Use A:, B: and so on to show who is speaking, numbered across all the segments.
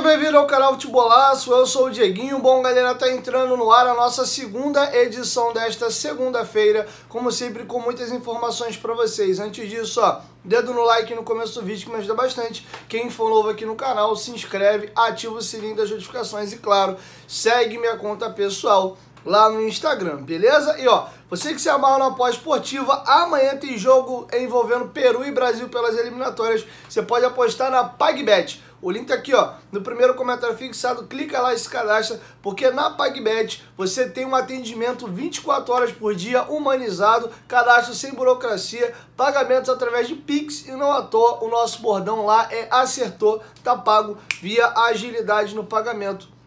A: bem-vindo ao canal Futebolaço, eu sou o Dieguinho. Bom, galera, tá entrando no ar a nossa segunda edição desta segunda-feira, como sempre, com muitas informações para vocês. Antes disso, ó, dedo no like no começo do vídeo que me ajuda bastante. Quem for novo aqui no canal, se inscreve, ativa o sininho das notificações e, claro, segue minha conta pessoal lá no Instagram, beleza? E ó, você que se amarra na aposta esportiva, amanhã tem jogo envolvendo Peru e Brasil pelas eliminatórias. Você pode apostar na PagBet. O link tá aqui, ó, no primeiro comentário fixado. Clica lá e se cadastra, porque na PagBet você tem um atendimento 24 horas por dia, humanizado, cadastro sem burocracia, pagamentos através de Pix, e não à toa o nosso bordão lá é acertou, tá pago, via agilidade no pagamento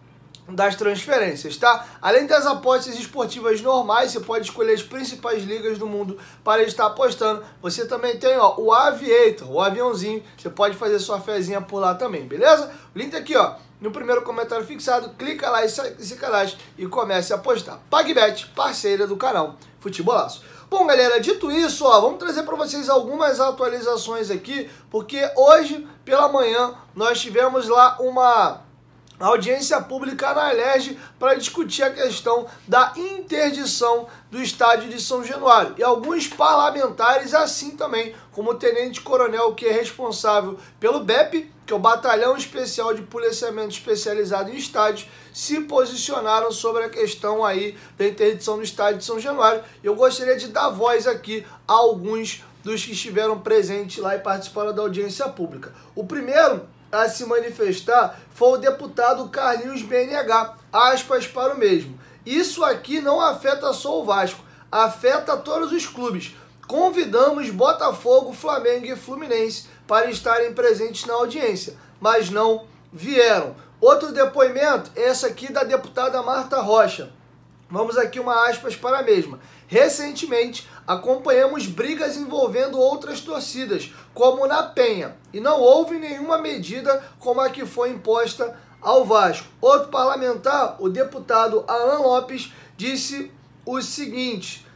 A: das transferências, tá? Além das apostas esportivas normais, você pode escolher as principais ligas do mundo para estar apostando. Você também tem, ó, o Aviator, o aviãozinho. Você pode fazer sua fezinha por lá também, beleza? O link tá aqui, ó, no primeiro comentário fixado. Clica lá e se cadastre e comece a apostar. PagBet, parceira do canal Futebolaço. Bom, galera, dito isso, ó, vamos trazer para vocês algumas atualizações aqui, porque hoje pela manhã nós tivemos lá uma audiência pública na Alerj para discutir a questão da interdição do estádio de São Januário. E alguns parlamentares, assim também, como o tenente-coronel, que é responsável pelo BEP, que é o Batalhão Especial de Policiamento Especializado em Estádios, se posicionaram sobre a questão aí da interdição do estádio de São Januário. Eu gostaria de dar voz aqui a alguns dos que estiveram presentes lá e participaram da audiência pública. O primeiro a se manifestar foi o deputado Carlinhos BNH, aspas para o mesmo. Isso aqui não afeta só o Vasco, afeta todos os clubes. Convidamos Botafogo, Flamengo e Fluminense para estarem presentes na audiência, mas não vieram. Outro depoimento, esse aqui da deputada Marta Rocha. Vamos aqui uma aspas para a mesma. Recentemente, acompanhamos brigas envolvendo outras torcidas, como na Penha, e não houve nenhuma medida como a que foi imposta ao Vasco. Outro parlamentar, o deputado Alan Lopes, disse o seguinte,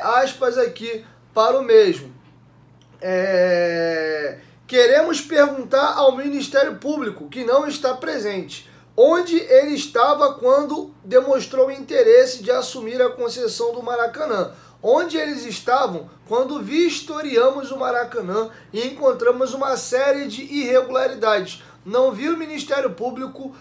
A: aspas aqui para o mesmo. Queremos perguntar ao Ministério Público, que não está presente, onde ele estava quando demonstrou interesse de assumir a concessão do Maracanã. Onde eles estavam quando vistoriamos o Maracanã e encontramos uma série de irregularidades. Não vi o Ministério Público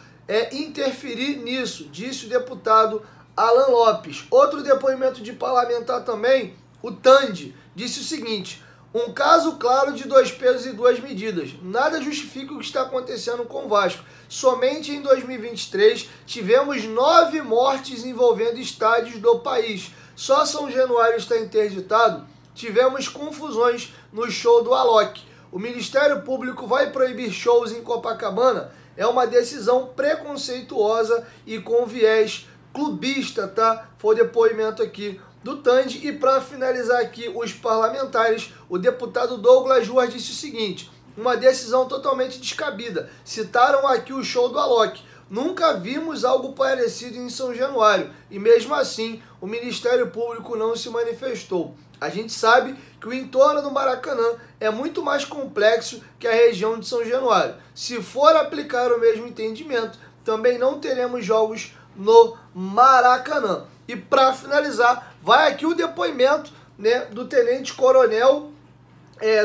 A: interferir nisso, disse o deputado Alan Lopes. Outro depoimento de parlamentar também, o Tandi, disse o seguinte: um caso claro de dois pesos e duas medidas. Nada justifica o que está acontecendo com o Vasco. Somente em 2023 tivemos 9 mortes envolvendo estádios do país. Só São Januário está interditado. Tivemos confusões no show do Alok. O Ministério Público vai proibir shows em Copacabana? É uma decisão preconceituosa e com viés clubista, tá? Foi o depoimento aqui do Tandi. E para finalizar aqui os parlamentares, o deputado Douglas Ruas disse o seguinte: uma decisão totalmente descabida. Citaram aqui o show do Alok. Nunca vimos algo parecido em São Januário e mesmo assim o Ministério Público não se manifestou. A gente sabe que o entorno do Maracanã é muito mais complexo que a região de São Januário. Se for aplicar o mesmo entendimento, também não teremos jogos no Maracanã. E para finalizar, vai aqui o depoimento, né, do tenente-coronel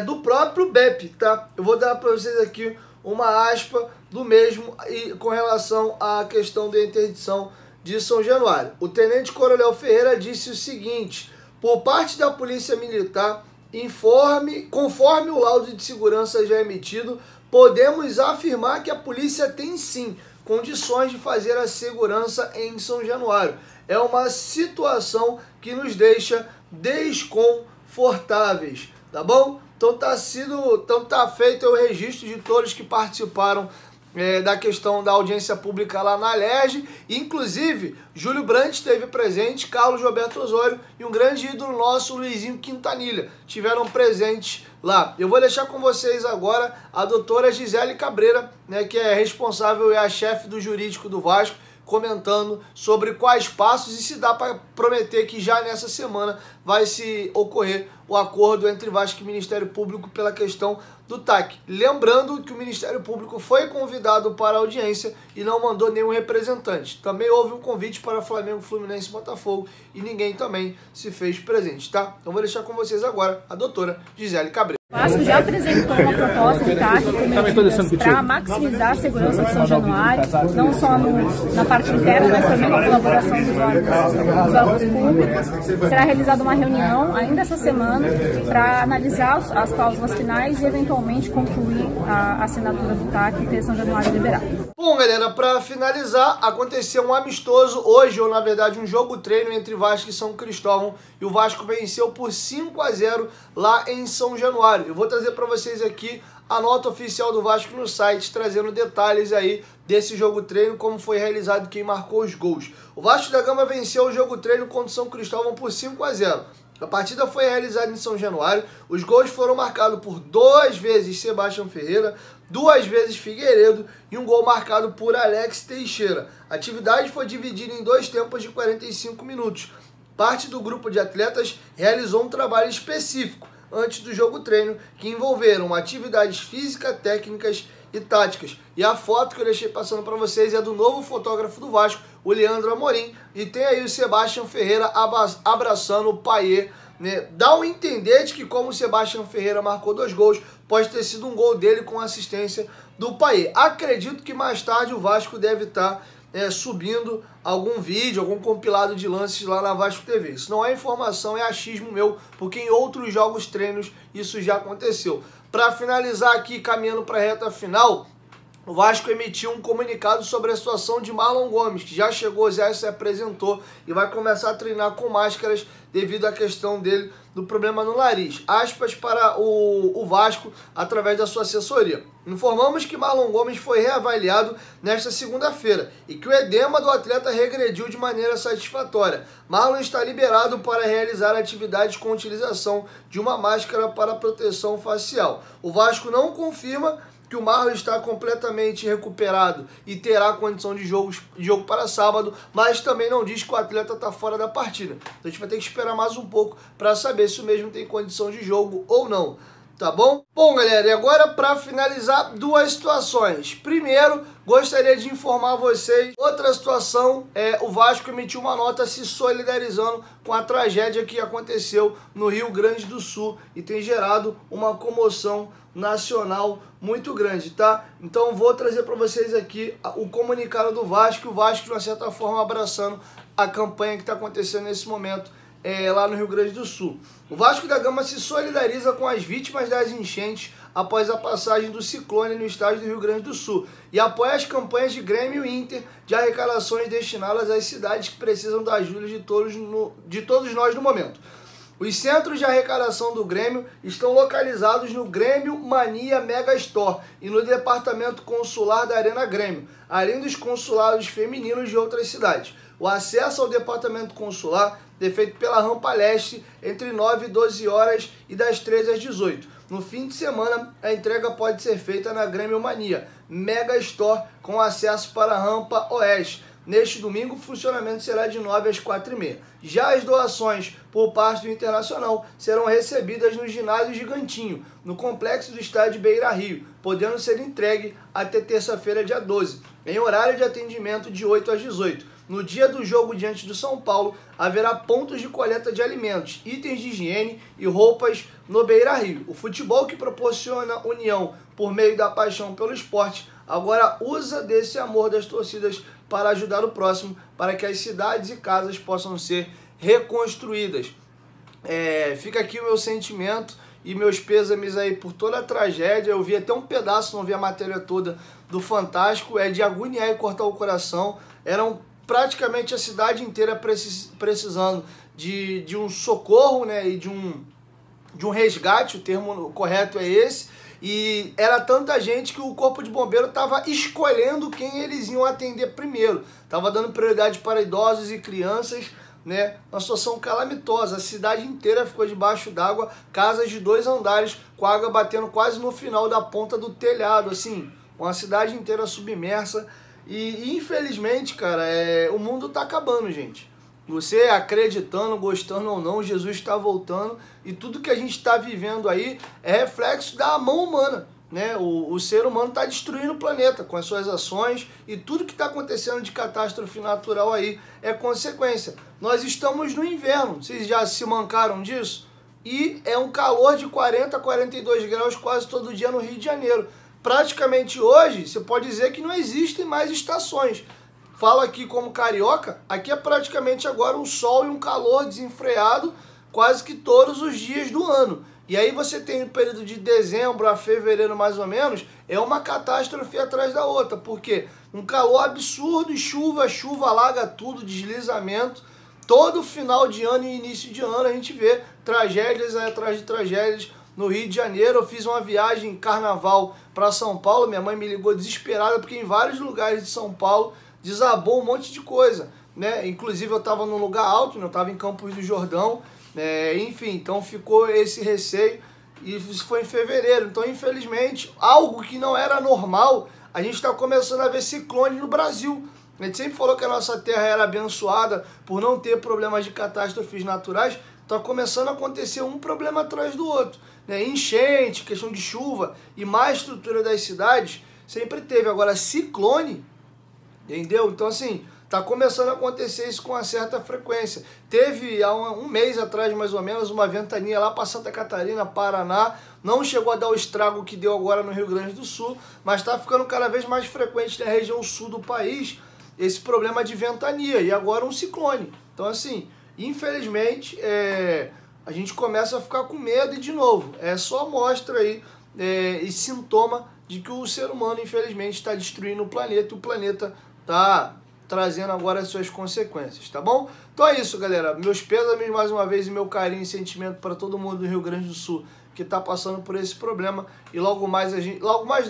A: do próprio BEP, tá? Eu vou dar para vocês aqui uma aspa do mesmo e com relação à questão da interdição de São Januário. O tenente-coronel Ferreira disse o seguinte: por parte da Polícia Militar, conforme o laudo de segurança já emitido, podemos afirmar que a polícia tem sim condições de fazer a segurança em São Januário. É uma situação que nos deixa desconfortáveis, tá bom? Então tá feito o registro de todos que participaram da questão da audiência pública lá na Alerj. Inclusive, Júlio Brandt esteve presente, Carlos Roberto Osório e um grande ídolo nosso, Luizinho Quintanilha, tiveram presentes lá. Eu vou deixar com vocês agora a doutora Gisele Cabreira, né, que é responsável e a chefe do jurídico do Vasco, comentando sobre quais passos e se dá para prometer que já nessa semana vai se ocorrer o acordo entre Vasco e Ministério Público pela questão do TAC. Lembrando que o Ministério Público foi convidado para a audiência e não mandou nenhum representante. Também houve um convite para Flamengo, Fluminense e Botafogo e ninguém também se fez presente, tá? Então vou deixar com vocês agora a doutora Gisele Cabreira.
B: O Vasco já apresentou uma proposta de TAC com medidas para maximizar a segurança de São Januário, não só na parte interna, mas também com a colaboração dos órgãos públicos. Será realizada uma reunião ainda essa semana para analisar as cláusulas finais e eventualmente concluir a assinatura do TAC e ter São Januário liberado.
A: Bom, galera, para finalizar, aconteceu um amistoso hoje, ou na verdade um jogo-treino entre Vasco e São Cristóvão, e o Vasco venceu por 5-0 lá em São Januário. Eu vou trazer para vocês aqui a nota oficial do Vasco no site, trazendo detalhes aí desse jogo-treino, como foi realizado, quem marcou os gols. O Vasco da Gama venceu o jogo-treino contra o São Cristóvão por 5-0. A partida foi realizada em São Januário, os gols foram marcados por 2 vezes Sebastião Ferreira, 2 vezes Figueiredo e um gol marcado por Alex Teixeira. A atividade foi dividida em 2 tempos de 45 minutos. Parte do grupo de atletas realizou um trabalho específico antes do jogo-treino, que envolveram atividades físicas, técnicas e táticas. E a foto que eu deixei passando para vocês é do novo fotógrafo do Vasco, o Leandro Amorim, e tem aí o Sebastião Ferreira abraçando o Payet, né? Dá um entender de que como o Sebastião Ferreira marcou 2 gols, pode ter sido um gol dele com assistência do Payet. Acredito que mais tarde o Vasco deve estar subindo algum vídeo, algum compilado de lances lá na Vasco TV. Isso não é informação, é achismo meu, porque em outros jogos treinos isso já aconteceu. Para finalizar aqui, caminhando para a reta final, o Vasco emitiu um comunicado sobre a situação de Marlon Gomes, que já chegou, já se apresentou e vai começar a treinar com máscaras devido à questão dele do problema no nariz. Aspas para o Vasco através da sua assessoria. Informamos que Marlon Gomes foi reavaliado nesta segunda-feira e que o edema do atleta regrediu de maneira satisfatória. Marlon está liberado para realizar atividades com utilização de uma máscara para proteção facial. O Vasco não confirma que o Marlon está completamente recuperado e terá condição de jogo para sábado, mas também não diz que o atleta está fora da partida. Então a gente vai ter que esperar mais um pouco para saber se o mesmo tem condição de jogo ou não. Tá bom? Bom, galera, e agora para finalizar, 2 situações. Primeiro, gostaria de informar vocês, outra situação, o Vasco emitiu uma nota se solidarizando com a tragédia que aconteceu no Rio Grande do Sul e tem gerado uma comoção nacional muito grande, tá? Então vou trazer para vocês aqui o comunicado do Vasco, o Vasco de uma certa forma abraçando a campanha que está acontecendo nesse momento lá no Rio Grande do Sul. O Vasco da Gama se solidariza com as vítimas das enchentes após a passagem do ciclone no estádio do Rio Grande do Sul e apoia as campanhas de Grêmio e Inter de arrecadações destinadas às cidades que precisam da ajuda de todos nós no momento. Os centros de arrecadação do Grêmio estão localizados no Grêmio Mania Mega Store e no departamento consular da Arena Grêmio, além dos consulados femininos de outras cidades. O acesso ao departamento consular é feito pela Rampa Leste entre 9 e 12 horas e das 13 às 18. No fim de semana, a entrega pode ser feita na Grêmio Mania Mega Store com acesso para a Rampa Oeste. Neste domingo, o funcionamento será de 9 às 4h30. Já as doações por parte do Internacional serão recebidas no ginásio Gigantinho, no complexo do estádio Beira Rio, podendo ser entregue até terça-feira, dia 12, em horário de atendimento de 8 às 18. No dia do jogo diante do São Paulo, haverá pontos de coleta de alimentos, itens de higiene e roupas no Beira Rio. O futebol que proporciona união por meio da paixão pelo esporte, agora usa desse amor das torcidas para ajudar o próximo, para que as cidades e casas possam ser reconstruídas. Fica aqui o meu sentimento e meus pêsames aí por toda a tragédia. Eu vi até um pedaço, não vi a matéria toda, do Fantástico. É de agoniar e cortar o coração. Eram praticamente a cidade inteira precisando de um socorro, né, e de um resgate, o termo correto é esse. E era tanta gente que o Corpo de Bombeiro estava escolhendo quem eles iam atender primeiro. Estava dando prioridade para idosos e crianças, né? Uma situação calamitosa. A cidade inteira ficou debaixo d'água, casas de 2 andares, com a água batendo quase no final da ponta do telhado. Assim, uma cidade inteira submersa. E infelizmente, cara, o mundo tá acabando, gente. Você acreditando, gostando ou não, Jesus está voltando e tudo que a gente está vivendo aí é reflexo da mão humana, né? O ser humano está destruindo o planeta com as suas ações e tudo que está acontecendo de catástrofe natural aí é consequência. Nós estamos no inverno, vocês já se mancaram disso? E é um calor de 40 42 graus quase todo dia no Rio de Janeiro. Praticamente hoje, você pode dizer que não existem mais estações. Falo aqui como carioca, aqui é praticamente agora um sol e um calor desenfreado quase que todos os dias do ano. E aí você tem o período de dezembro a fevereiro mais ou menos, é uma catástrofe atrás da outra. Por quê? Um calor absurdo, chuva alaga tudo, deslizamento. Todo final de ano e início de ano a gente vê tragédias atrás de tragédias. No Rio de Janeiro eu fiz uma viagem em carnaval para São Paulo, minha mãe me ligou desesperada porque em vários lugares de São Paulo desabou um monte de coisa, né? Inclusive eu estava num lugar alto, né? Eu estava em Campos do Jordão, enfim, então ficou esse receio e isso foi em fevereiro. Então, infelizmente, algo que não era normal, a gente está começando a ver ciclone no Brasil. A gente sempre falou que a nossa terra era abençoada por não ter problemas de catástrofes naturais. Está começando a acontecer um problema atrás do outro, né? Enchente, questão de chuva e má estrutura das cidades sempre teve. Agora, ciclone, entendeu? Então, assim, tá começando a acontecer isso com uma certa frequência. Teve há um mês atrás, mais ou menos, uma ventania lá para Santa Catarina, Paraná. Não chegou a dar o estrago que deu agora no Rio Grande do Sul, mas está ficando cada vez mais frequente na região sul do país esse problema de ventania e agora um ciclone. Então, assim, infelizmente, a gente começa a ficar com medo e, de novo, é só mostra aí e sintoma de que o ser humano, infelizmente, está destruindo o planeta e o planeta tá trazendo agora as suas consequências, tá bom? Então é isso, galera. Meus pêsames mais uma vez e meu carinho e sentimento para todo mundo do Rio Grande do Sul que tá passando por esse problema. E logo mais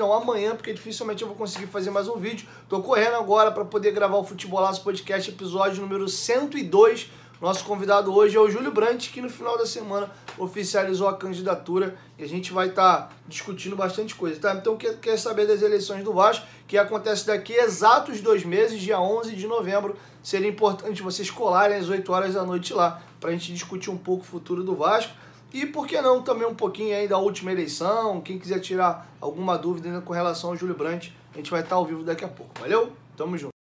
A: amanhã, porque dificilmente eu vou conseguir fazer mais um vídeo. Tô correndo agora para poder gravar o Futebolaço Podcast, episódio número 102. Nosso convidado hoje é o Júlio Brandt, que no final da semana oficializou a candidatura e a gente vai estar discutindo bastante coisa, tá? Então, quer saber das eleições do Vasco, que acontece daqui a exatos 2 meses, dia 11 de novembro, seria importante vocês colarem às 8 horas da noite lá, pra gente discutir um pouco o futuro do Vasco e, por que não, também um pouquinho aí da última eleição. Quem quiser tirar alguma dúvida ainda com relação ao Júlio Brandt, a gente vai estar ao vivo daqui a pouco. Valeu? Tamo junto.